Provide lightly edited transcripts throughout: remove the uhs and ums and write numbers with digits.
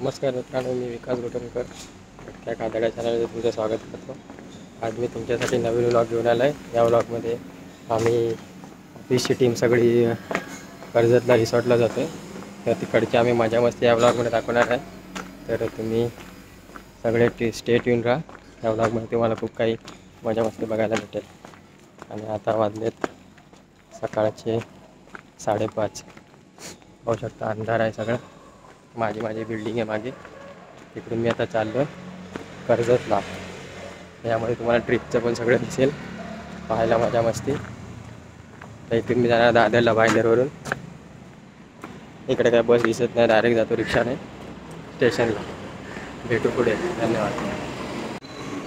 नमस्कार मित्रांनो, मी विकास गोटनकर त्या कादड्या चॅनलमध्ये तुमचं स्वागत करतो. आज मी तुमच्यासाठी नवीन व्लॉग घेऊन आला आहे. या व्लॉगमध्ये आम्ही ऑफिसची टीम सगळी कर्जतला रिसॉर्टला जातो आहे. तर तिकडची आम्ही मजा मस्ती या व्लॉगमध्ये दाखवणार आहे. तर तुम्ही सगळे स्टे ट्यून राहा. या व्लॉगमध्ये तुम्हाला खूप काही मजा मस्ती बघायला भेटेल. आणि आता वाजलेत सकाळचे 5:30. पाहू शकता अंधार आहे सगळं. माझी बिल्डिंग आहे मागे. तिकडून मी आता चाललो कर्जतला. यामध्ये तुम्हाला ट्रिपचं पण सगळं दिसेल, पाहायला मजा मस्ती. तर इथून मी जाणार दादरला भाईंदरवरून. इकडे काय बस दिसत नाही, डायरेक्ट जातो रिक्षाने स्टेशनला. भेटू पुढे. धन्यवाद.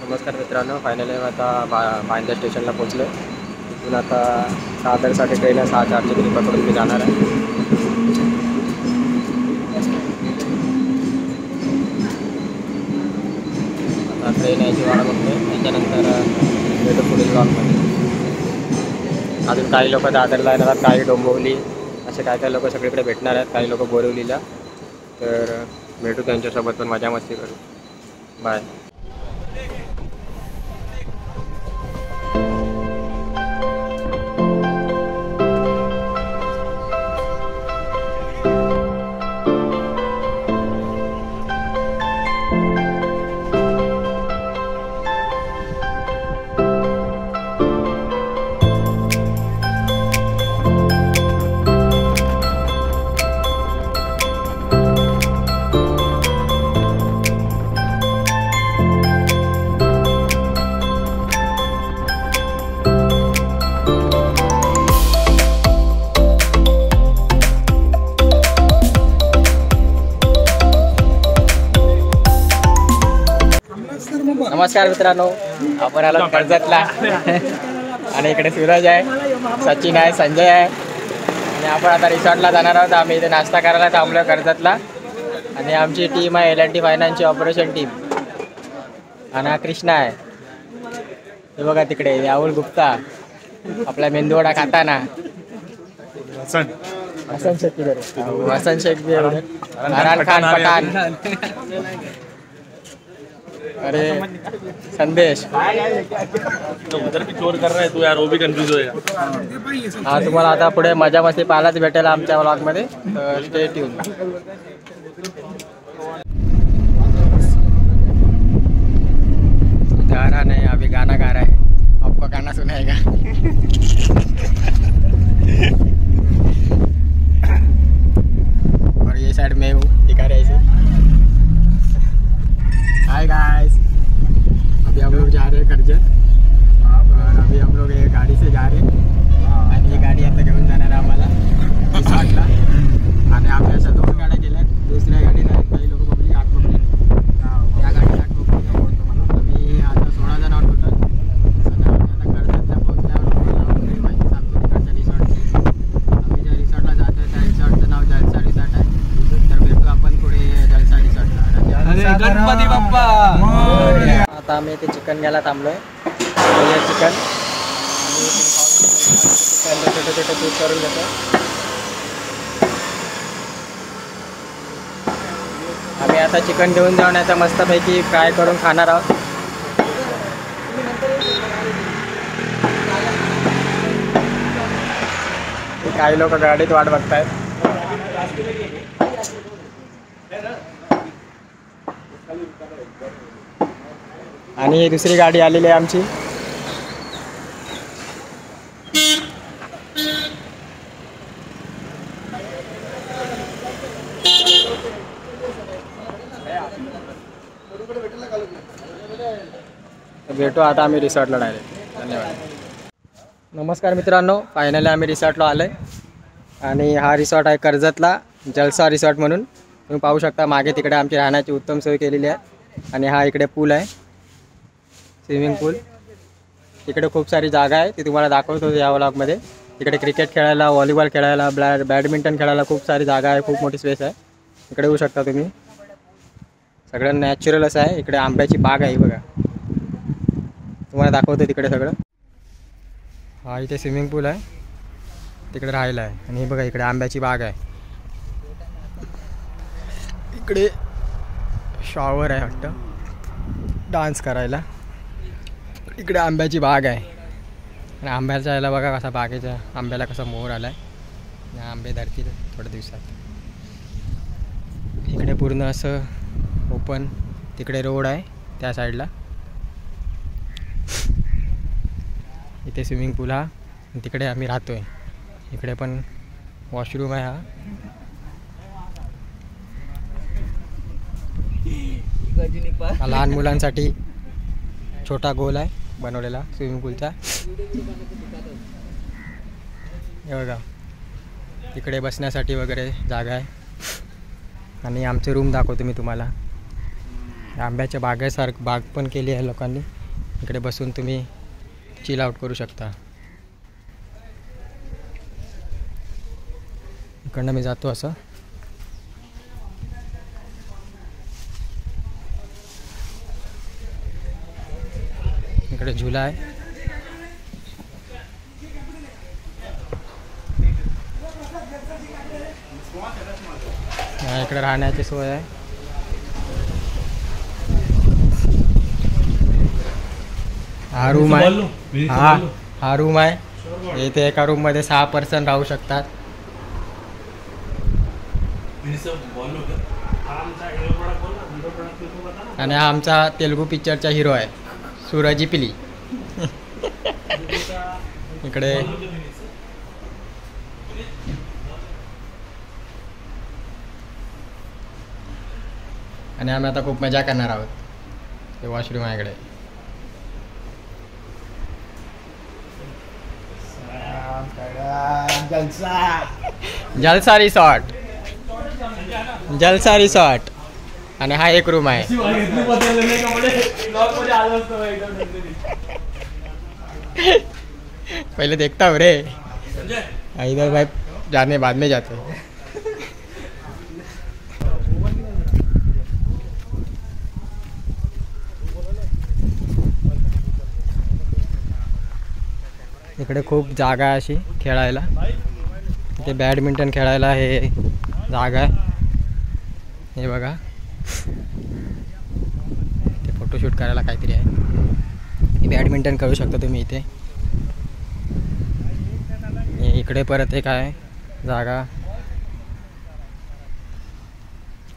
नमस्कार मित्रांनो, फायनली आता भाईंदर स्टेशनला पोचलो. तिथून आता दादरसाठी ट्रेन आहे 6:04ची. तरी पकडून मी जाणार आहे. ट्रेन यायची वाट बघतोय. त्याच्यानंतर भेटू पुढील ब्लॉगमध्ये. अजून काही लोक दादरला येणार, काही डोंबिवली, असे काय लोक सगळीकडे भेटणार आहेत. काही लोक बोरिवलीला. तर भेटू त्यांच्यासोबत पण मजा मस्ती करू. बाय. नमस्कार मित्रांनो, आपण आलो कर्जतला. आणि इकडे सूरज आहे, सचिन आहे, संजय आहे. आणि आपण आता रिसॉर्टला जाणार आहोत. आम्ही इथे नाश्ता करायला थांबलो कर्जतला. आणि आमची टीम आहे L&T फायनान्सची ऑपरेशन टीम. आणि हा कृष्णा आहे. हे बघा तिकडे राहुल गुप्ता आपला मेंदूवडा खाताना. हसन शेख हसन शेख भी है. फरहान खान पठान. अरे संदेश उधर भी चोर कर रहा है तू यार, वो भी कंफ्यूज होएगा. हा तुम्हाला आता पुढे मजा मस्ती पाहायलाच भेटेल आमच्या व्लॉगमध्ये. तर स्टे ट्यून. गा रहा नहीं, अभी गाना गा रहा है. आपको गाना सुनाएगा. और ये साइड में हूँ, दिखा रहे ऐसे. हाय गाइस, अभी हम लोग जा रहे हैं कर्जत. और अभी हम लोग ये गाड़ी से जा रहे हैं. आणि ही गाडी आता घेऊन जाणार आहे आम्हाला रिसॉर्टला. आणि आम्ही अशा 2 गाड्या केल्या. दुसऱ्या गाडीला काही लोक बघली आठ पकडली. या गाडीला आठ पकडली बोलतो मला. आम्ही आता 16 जण आहोत टोटल. आणि आम्ही आता कर्जतला पोहोचल्यावर तुम्हाला माहिती सांगतो तिकडच्या रिसॉर्टची. आम्ही ज्या रिसॉर्टला जातो आहे त्या रिसॉर्टचं नाव जलसा रिसॉर्ट आहे. तर भेटू आपण पुढे जलसा रिसॉर्टला. गणपती बाप्पा. आता आम्ही ते चिकन घ्यायला थांबलोय. चिकन आणि छोटे छोटे पीस करून घेतो. आम्ही आता चिकन घेऊन जाऊन आता मस्तपैकी फ्राय करून खाणार आहोत. काही लोक गाडीत वाट बघतायत. आणि ही दुसरी गाडी आलेली आहे आमची. भेटू आता आम्ही रिसॉर्टला डायरेक्ट. धन्यवाद. नमस्कार मित्रांनो, फायनली आम्ही रिसॉर्टला आलो आहे. आणि हा रिसॉर्ट आहे कर्जतला, जलसा रिसॉर्ट म्हणून. तुम्ही पाहू शकता मागे तिकडे आमची राहण्याची उत्तम सोय केलेली आहे. आणि हा इकडे पूल आहे, स्विमिंग पूल. इकडे खूप सारी जागा आहे, ती तुम्हाला दाखवतो या व्लॉगमध्ये. इकडे क्रिकेट खेळायला, व्हॉलीबॉल खेळायला, बॅडमिंटन खेळायला खूप सारी जागा आहे. खूप मोठी स्पेस आहे. इकडे येऊ शकता तुम्ही. सगळं नॅचरल असं आहे. इकडे आंब्याची बाग आहे बघा, तुम्हाला दाखवतो तिकडे सगळं. हा इथे स्विमिंग पूल आहे, तिकडे राहायला आहे. आणि हे बघा इकडे आंब्याची बाग आहे. इकडे शॉवर आहे वाटतं डान्स करायला. इकडे आंब्याची बाग आहे आणि आंब्याच्या याला बघा कसा बागेच्या आंब्याला कसा मोर आला आहे. आंबे धरतील थोड्या दिवसात. इकडे पूर्ण असं ओपन, तिकडे रोड आहे त्या साईडला. इथे स्विमिंग पूल हा, तिकडे आम्ही राहतोय. इकडे पण वॉशरूम आहे हा. लहान मुलांसाठी छोटा गोल आहे बनवलेला स्विमिंग पूलचा. हे बघा इकडे बसण्यासाठी वगैरे जागा आहे. आणि आमचे रूम दाखवतो मी तुम्हाला. आंब्याच्या बागेसारखं बाग पण केली आहे लोकांनी. इकडे बसून तुम्ही चिल आउट करू शकता. इकडनं मी जातो असं. इकडे झुला आहे. इकडे राहण्याची सोय आहे. हा रूम आहे. हा रूम आहे. इथे एका रूम मध्ये 6 पर्सन राहू शकतात. आणि हा आमचा तेलुगू पिक्चरचा हिरो आहे सूरजी पिली. इकडे आणि आम्ही आता खूप मजा करणार आहोत. ते वॉशरूम आहे इकडे. जलसा रिसॉर्ट. जलसा रिसॉर्ट. आणि हा एक रूम आहे. पहले देखता हूँ रे इधर भाई, जाने बाद में जाते. इकडे खूप जागा आहे अशी खेळायला. इथे बॅडमिंटन खेळायला हे जागा आहे. हे बघा ते फोटोशूट करायला काहीतरी आहे. बॅडमिंटन करू शकता तुम्ही इथे. इकडे परत एक आहे जागा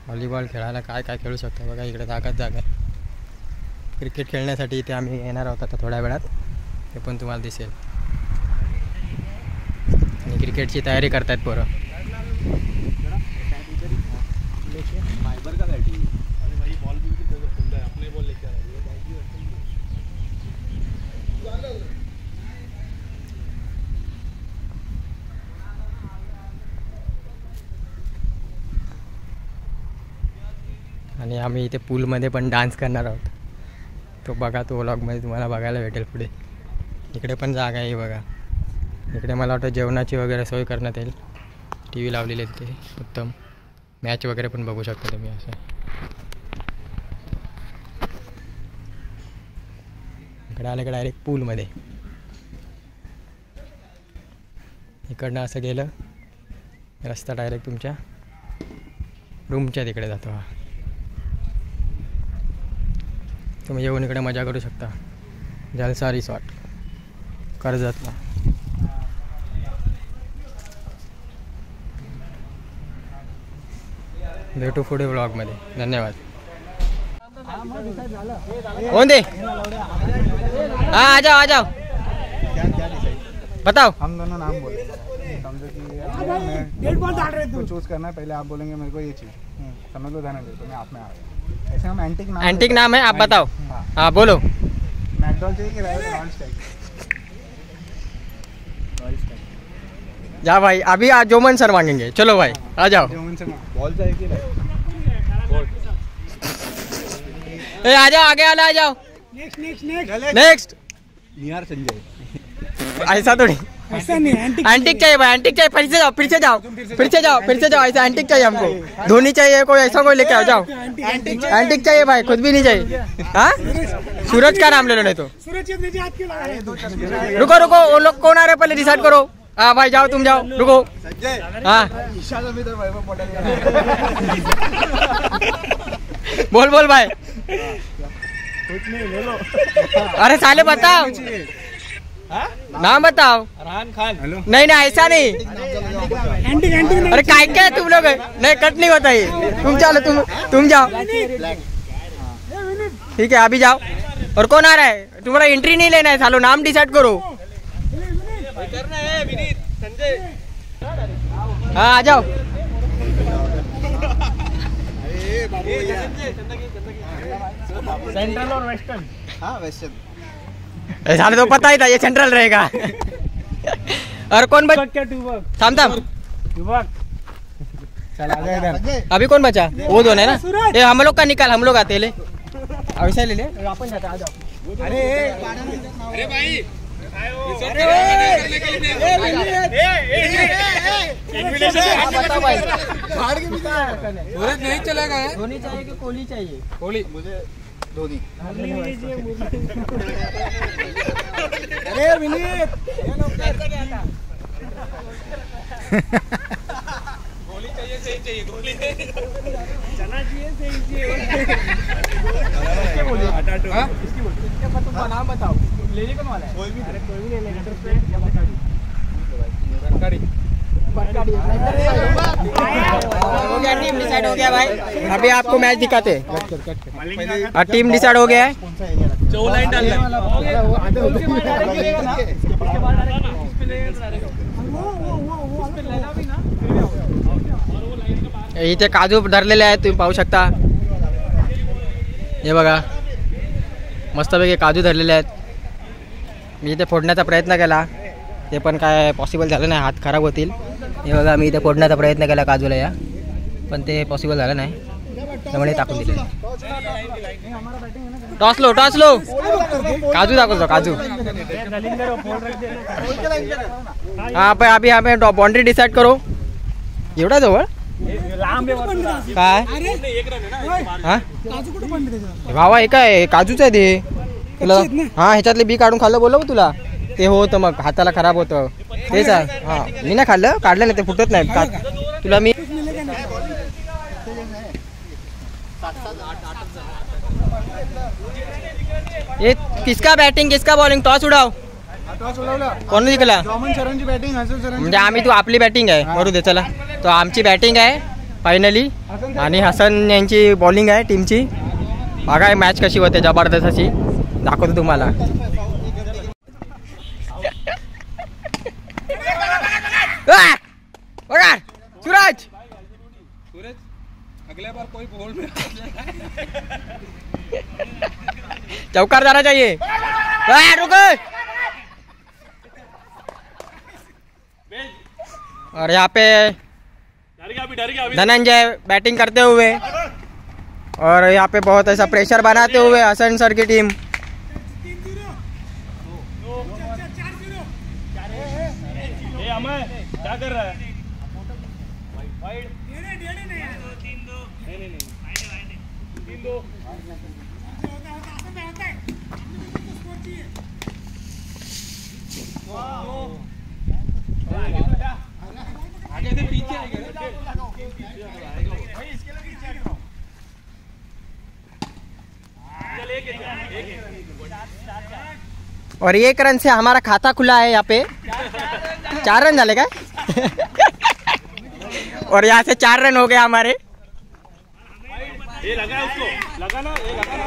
व्हॉलीबॉल खेळायला. काय काय खेळू शकता बघा. इकडे जागाच जागा आहे. क्रिकेट खेळण्यासाठी इथे आम्ही येणार आहोत आता थोड्या वेळात. ते पण तुम्हाला दिसेल. आणि क्रिकेटची तयारी करतायत पोरं. आणि आम्ही इथे पूलमध्ये पण डान्स करणार आहोत. तो बघा, तो व्लॉगमध्ये तुम्हाला बघायला भेटेल पुढे. इकडे पण जागा आहे बघा. इकडे मला वाटतं जेवणाची वगैरे सोय करण्यात येईल. टी व्ही लावलेली आहे तिथे उत्तम. मॅच वगैरे पण बघू शकता तुम्ही असं. इकडे आलं की डायरेक्ट पूलमध्ये. इकडनं असं गेलं रस्ता डायरेक्ट तुमच्या रूमच्या तिकडे जातो. हा तुम्ही येऊन इकडे मजा करू शकता. जलसा रिसॉर्ट कर्जतला. भेटू पुढे ब्लॉगमध्ये. धन्यवाद. कौन दे? हाँ आ जाओ आ जाओ. बताओ. हम दोनों नाम बोले. समझो कि डेट बॉल डाल रहे थे. चूज करना है. पहले आप बोलेंगे मेरे को ये चीज. समझ लो ध्यान दे. तो मैं आप में आ गया. ऐसे हम एंटिक नाम है. आप बताओ. हाँ बोलो. मैकडॉल चाहिए कि रॉयल्स टाइप? जा भाई. अभी आज जोमन सर मांगेंगे. चलो भाई आ जाओ. बॉल चाहिए कि आ जाओ आगे आ जाओ. नेक्स्ट निहार संजय. ऐसा थोड़ी. ऐसा नहीं. एंटिक चाहिए भाई. एंटिक चाहिए. फिर से जाओ फिर से जाओ फिर से जाओ फिर से जाओ. ऐसा एंटिक चाहिए हमको. धोनी चाहिए कोई ऐसा कोई लेके आओ. जाओ. एंटिक चाहिए भाई. खुद भी नहीं चाहिए. हाँ सूरज का नाम ले लो नहीं तो. रुको रुको. वो लोग कौन आ रहे पहले डिसाइड करो. हाँ भाई जाओ तुम जाओ. रुको. हाँ बोल बोल भाई। कुछ नहीं, ले लो। अरे साले बताओ नाम बताओ। अरहान खान। हेलो। नहीं नहीं ऐसा नहीं। अरे काय क्या तुम लोग नहीं कट नहीं होता ये। तुम चलो तुम जाओ। ठीक है अभी जाओ। और कौन आ रहा है? तुम्हारा एंट्री नहीं लेना है सालो, नाम डिसाइड करो। करना है विनीत संजय। हाँ आ जाओ। सेंट्रल और वेस्टर्न। हाँ वेस्टर्न। साले तो पता ही था ये सेंट्रल रहेगा। और कौन बच? थाम थाम। चल आ जा इधर। अभी कौन बचा? वो दोनों है ना? ये हम लोग का निकाल, हम लोग आते ले। ऐसा ले ले अपन जाते, आ जाओ। अरे भाई बता भाई सूरज नहीं चलेगा। धोनी चाहिए कि कोहली चाहिए? कोहली। मुझे धोनी। अरे विनीत गोली चाहिए, सही चाहिए गोली। चना चाहिए, सही चाहिए। नाम बताओ। लेने कौन वाला है? कोई भी। अरे कोई भी ले लेगा। हो गया, टीम डिसाइड हो गया भाई। अभी आपको मैच दिखाते। टीम डिसाइड हो गया है। चौ लाइन डाल इथे काजू धरलेले आहेत, तुम्ही पाहू शकता। हे बघा मस्तपैकी काजू धरलेले आहेत। मी इथे फोडण्याचा प्रयत्न केला, ते पण काय पॉसिबल झालं नाही, हात खराब होतील। हे बघा मी इथे फोडण्याचा प्रयत्न केला काजूला या, पण ते पॉसिबल झालं नाही, त्यामुळे टाकून दिले। टॉस लो काजू दाखवतो काजू। हाँ पे अभी हमें बाउंड्री डिसाइड करो। एवढा जवळ काय? हा भावा हे काय काजूच आहे ते तुला? हा ह्याच्यातले बी काढून खाल्लं बोललो तुला, ते होतं मग हाताला खराब होतं तेच आहे। हा मी नाही खाल्लं, काढलं नाही, ते फुटत नाही तुला मी। ये किसका बैटिंग किसका बॉलिंग? टॉस उडाव। कोण जिंकला? सरांची बॅटिंग, हसन सरांची। म्हणजे आम्ही तू आपली बॅटिंग आहे बरोबर दे। चला तो आमची बॅटिंग आहे फायनली, आणि हसन यांची बॉलिंग आहे टीमची। बघा मॅच कशी होते, जबरदस्त अशी दाखवतो तुम्हाला। बघा सूरज अगले बार कोई बॉल में चौकार जाना चाहिए। रुको। और यहाँ पे धनंजय बैटिंग करते हुए, और यहाँ पे बहुत ऐसा प्रेशर बनाते हुए हसन सर की टीम। क्या कर रहा है? और 1 रन से हमारा खाता खुला है यहाँ पे। 4 रन डाले क्या? और यहाँ से 4 रन हो गए हमारे। ये लगा उसको, लगा ना, ये लगा ना।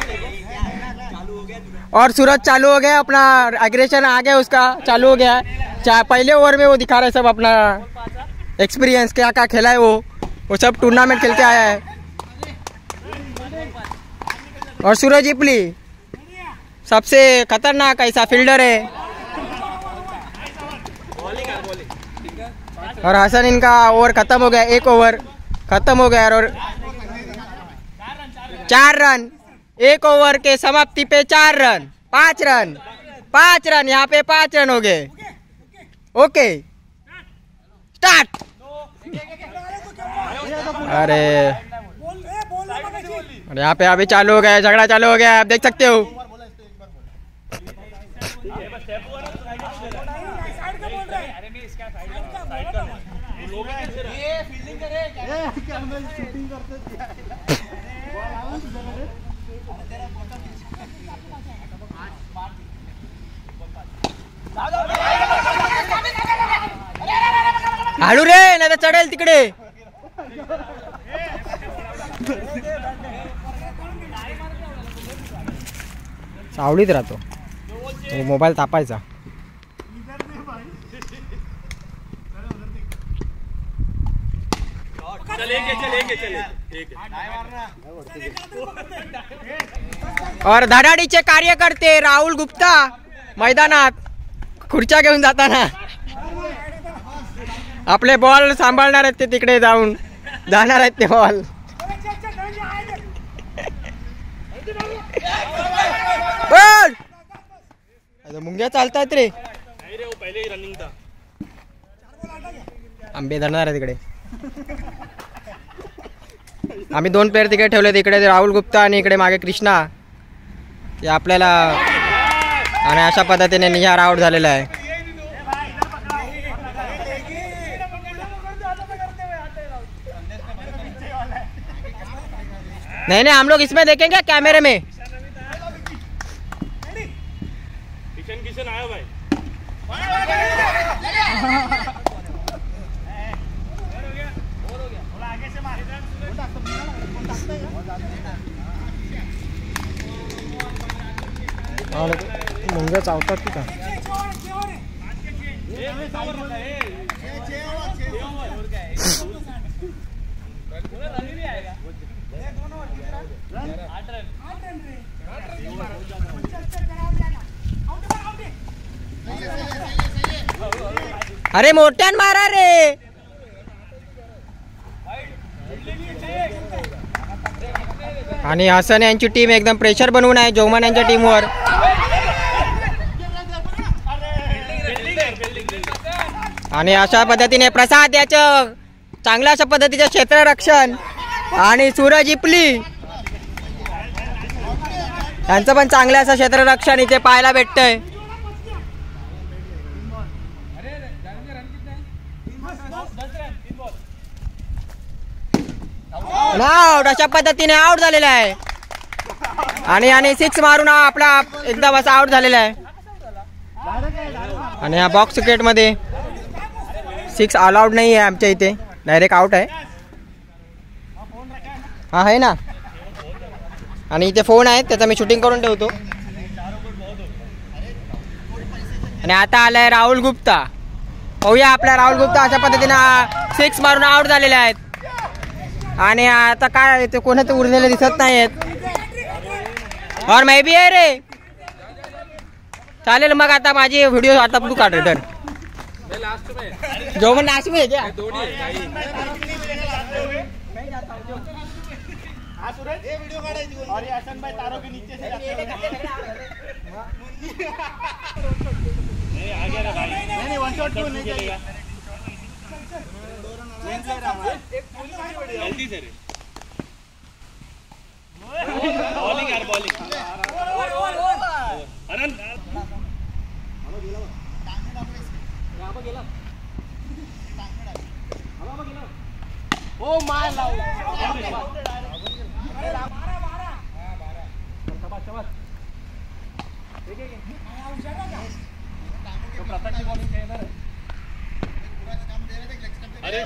और सूरज चालू हो गया, अपना एग्रेशन आ गया उसका, चालू हो गया। पहले ओवर में वो दिखा रहे सब अपना एक्सपीरियंस, क्या क्या खेला है वो सब टूर्नामेंट खेल के आया है। और सूरज इपली सबसे खतरनाक ऐसा फील्डर है। और हसन इनका ओवर खत्म हो गया, 1 ओवर खत्म हो गया। और 4 रन 1 ओवर के समाप्ति पे 4 रन 5 रन 5 रन, यहाँ पे 5 रन हो गए। Okay start. अरे यहाँ पे अभी चालू हो गया, झगड़ा चालू हो गया, आप देख सकते हो। हळू रे नाही तर चढेल तिकडे. सावलीत राहतो मोबाईल तापायचा. और धडाडीचे कार्यकर्ते राहुल गुप्ता मैदानात खुर्च्या घेऊन जाताना आपले बॉल सांभाळणार आहेत. ते तिकडे जाऊन जाणार आहेत ते बॉल. मुंग्या चालतायत रे. आंबे धरणार आहे तिकडे. आम्ही 2 प्लेयर तिकडे ठेवले. तिकडे राहुल गुप्ता आणि इकडे मागे कृष्णा. ते आपल्याला आणि अशा पद्धतीने निहार आउट झालेला आहे. नहीं नहीं हम लोग इसमें देखेंगे कैमरे में. किशन आया भाई. मुंग्या चावतात की का. अरे मोठ्यान मारा रे. आणि हसन यांची टीम एकदम प्रेशर बनवून आहे जोमान यांच्या टीमवर. आणि अशा पद्धतीने प्रसाद याचं चांगल्या अशा पद्धतीचं क्षेत्ररक्षण आणि सूरज इपली यांचं पण चांगलं असं क्षेत्ररक्षण इथे पाहायला भेटतंय. आउट अशा पद्धतीने आउट झालेला आहे. आणि 6 मारून आपला एकदम असा आउट झालेला आहे. आणि हा बॉक्स क्रिकेट मध्ये 6 अलाउड नाही आहे आमच्या इथे. डायरेक्ट आउट आहे. हा आहे ना. आणि इथे फोन आहे त्याचा मी शूटिंग करून ठेवतो. आणि आता आलाय राहुल गुप्ता. पाहूया आपला राहुल गुप्ता अशा पद्धतीने 6 मारून आउट झालेले आहेत. आणि आता काय ते कोणाचे उरलेले दिसत नाहीत. और मैं भी आहे रे. चालेल मग आता माझी व्हिडिओ आता तू काढ रिटर्न. जो मन लास्ट में है क्या. बॉलिंग यार बॉलिंग. ओ मार लाव. अरे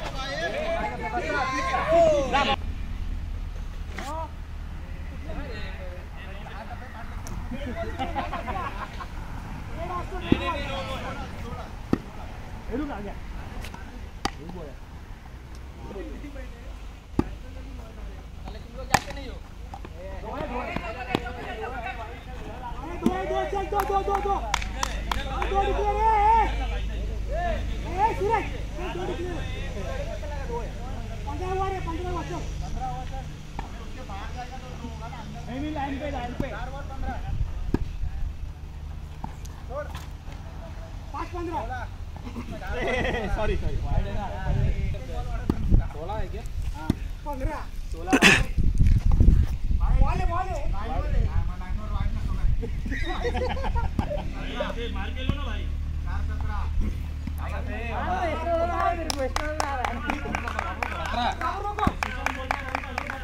सॉरी सॉरी 16 है क्या. 15 16 मार के लो ना भाई.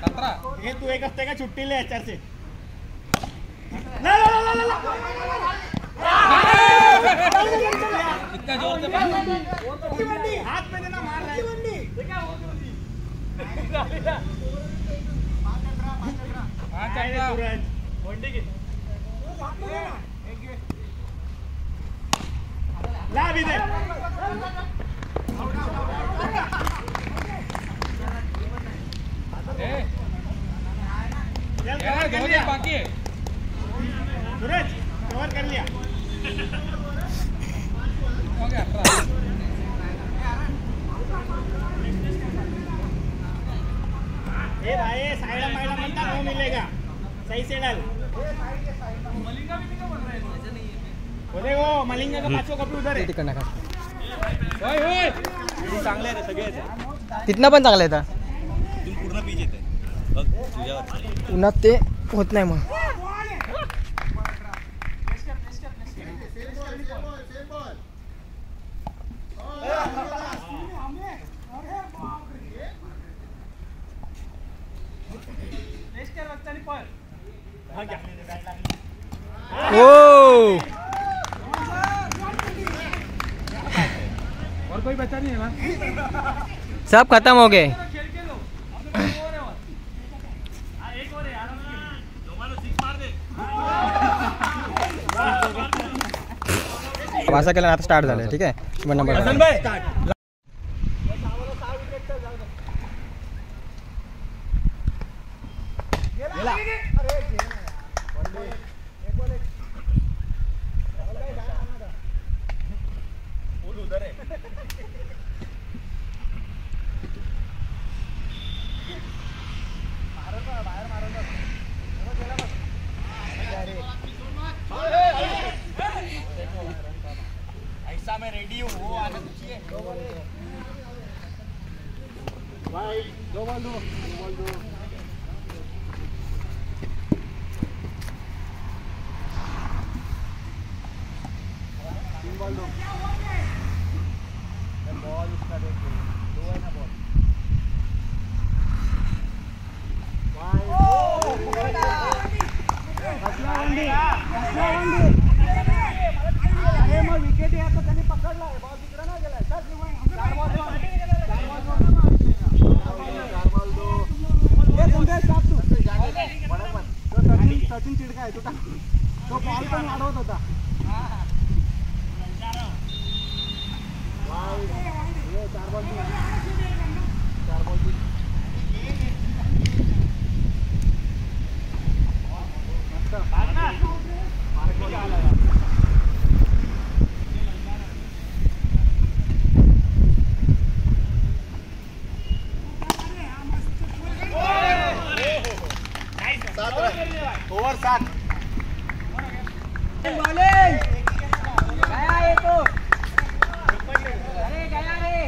17 हे तू एक असते का छुट्टी ले 4 से. इतना जोर से हाथ में देना मार रहा है ला भी दे बाकी है सूरज कवर कर लिया ए भाई साइड माइड बनता नो मिलेगा सही से डाल बोले वो मलिंगा का पाचो कपी उधर आहे तिकडनं का होय होय चांगले रे सगळे तिथनं पण चांगलं येतं तू पूर्ण पीच येते बघ तुझ्यावर उन्हात ते होत नाही मग ओ और कोई बचा नहीं है ना सब खत्म हो गए असं केलं आता स्टार्ट झालं ठीक आहे नंबर ऐसा मैं रेडी हूँ वो आना चाहिए भाई दो बॉल दो तीन बॉल दो बॉल उसका देख दो है ना बॉल विकेट आहे तर त्यांनी पकडला आहे बॉल तिकडे ना गेलाय चार बॉल सचिन चिडका आहे तो बॉल पण वाढवत होता चार बॉल ओवर 7 गया ये तो अरे गया रे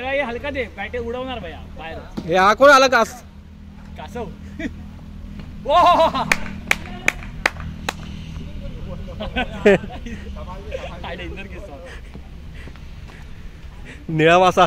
ये हलका दे बॅटे उडवणार भैया बाहेर हे हा कोण आला कास कासव निळा वासा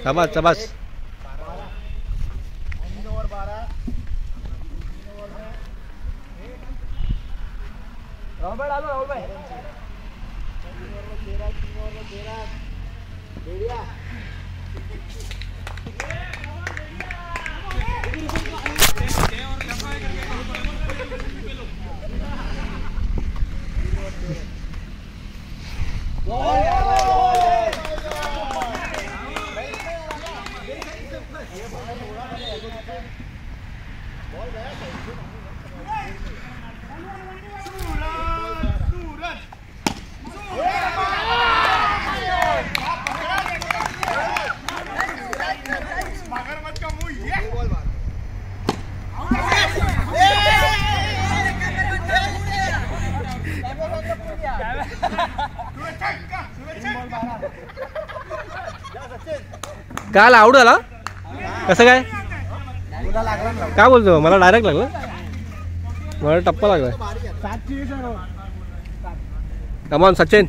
शाबाश शाबाश। काल आउट झाला कसं काय काय बोलतो मला डायरेक्ट लागलं मला टप्पा लागला कमॉन सचिन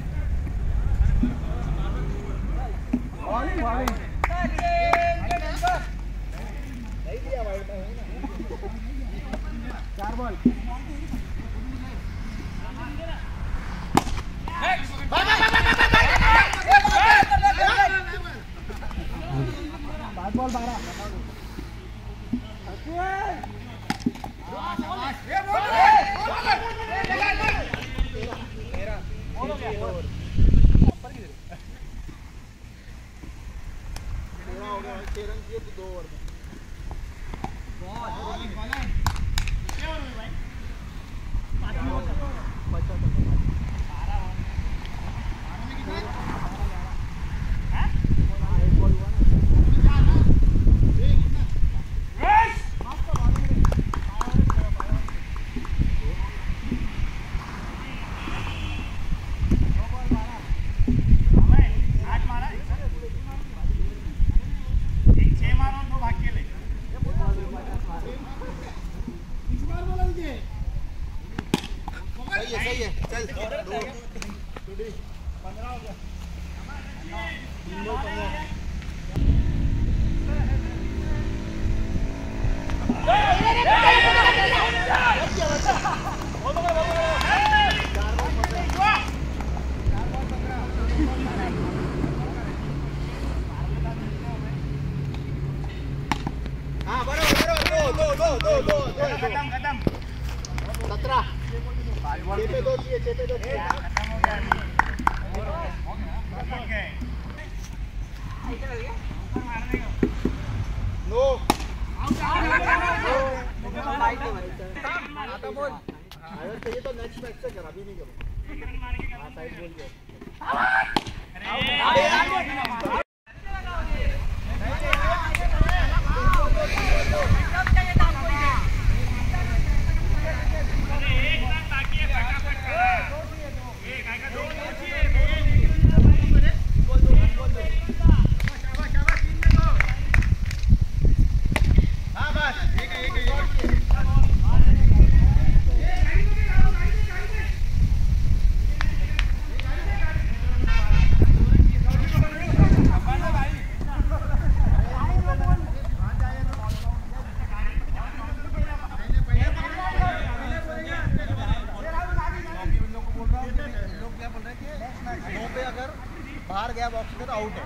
बाहर गया बॉक्स में तो आउट है,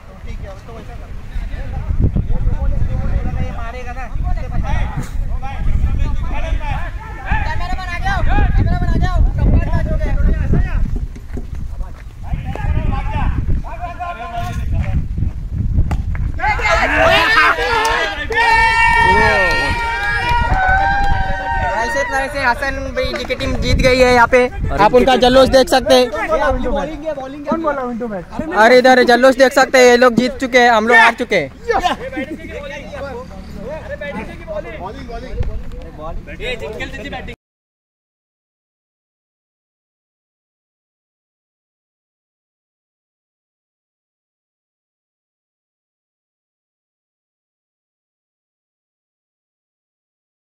तो ठीक है तो वैसा कर ये मारेगा ना कैमरा बना जाओ कपड़ा मैच हो गया ऐसे हसन भाई की टीम जीत गई है यहाँ पे। आप उनका जल्लोष देख सकते हैं। अरे इधर जल्लोष देख सकते हैं, ये लोग जीत चुके हैं, हम लोग हार चुके हैं।